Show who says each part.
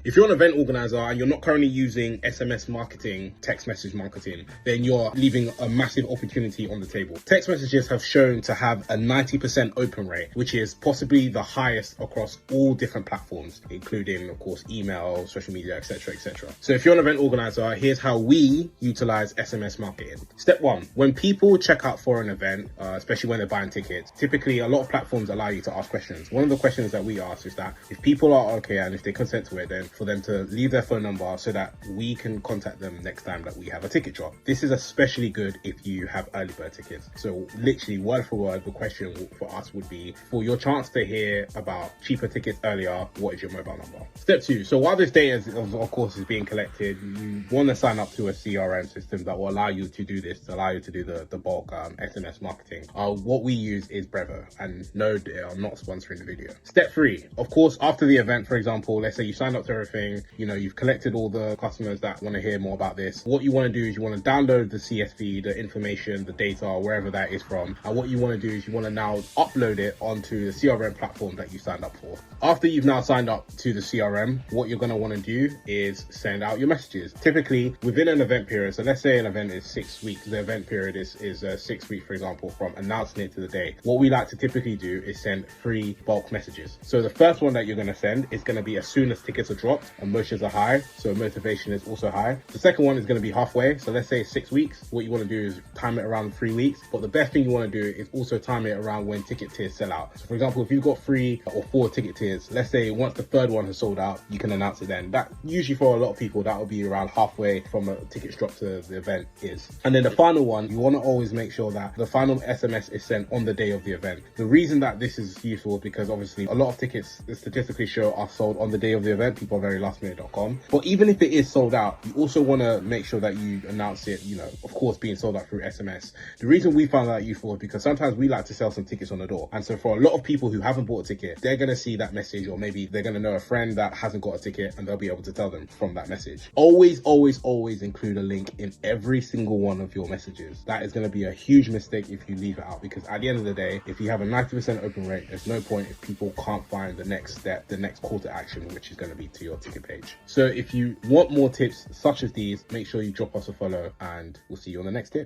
Speaker 1: If you're an event organizer and you're not currently using SMS marketing, text message marketing, then you're leaving a massive opportunity on the table. Text messages have shown to have a 90% open rate, which is possibly the highest across all different platforms, including, of course, email, social media, etc., etc. So if you're an event organizer, here's how we utilize SMS marketing. Step one, when people check out for an event, especially when they're buying tickets, typically a lot of platforms allow you to ask questions. One of the questions that we ask is that if people are okay and if they consent to it, then for them to leave their phone number so that we can contact them next time that we have a ticket drop. This is especially good if you have early bird tickets. So literally word for word, the question for us would be, for your chance to hear about cheaper tickets earlier, what is your mobile number? Step two, so while this data is, of course is being collected, you want to sign up to a CRM system that will allow you to do this, allow you to do the bulk SMS marketing. What we use is Brevo, and no, they are not sponsoring the video. Step three, of course, after the event, for example, let's say you signed up to everything, you know, you've collected all the customers that want to hear more about this. What you want to do is you want to download the CSV, the information, the data, wherever that is from. And what you want to do is you want to now upload it onto the CRM platform that you signed up for. After you've now signed up to the CRM, what you're going to want to do is send out your messages. Typically within an event period, so let's say an event is 6 weeks, the event period is 6 weeks, for example, from announcing it to the day. What we like to typically do is send 3 bulk messages. So the first one that you're going to send is going to be as soon as tickets are dropped, emotions are high, so motivation is also high. The second one is going to be halfway, so let's say 6 weeks. What you want to do is time it around 3 weeks, but the best thing you want to do is also time it around when ticket tiers sell out. So for example, if you've got 3 or 4 ticket tiers, let's say once the third one has sold out, you can announce it then. That usually for a lot of people, that will be around halfway from a ticket drop to the event is. And then the final one, you want to always make sure that the final SMS is sent on the day of the event. The reason that this is useful is because obviously a lot of tickets statistically show are sold on the day of the event. People are very lastminute.com. But even if it is sold out, you also want to make sure that you announce it, you know, of course, being sold out through SMS. The reason we found that useful is because sometimes we like to sell some tickets on the door. And so for a lot of people who haven't bought a ticket, they're going to see that message, or maybe they're going to know a friend that hasn't got a ticket and they'll be able to tell them from that message. Always, always, always include a link in every single one of your messages. That is going to be a huge mistake if you leave it out, because at the end of the day, if you have a 90% open rate, there's no point if people can't find the next step, the next call to action, which is going to be to your ticket page. So if you want more tips such as these, make sure you drop us a follow and we'll see you on the next tip.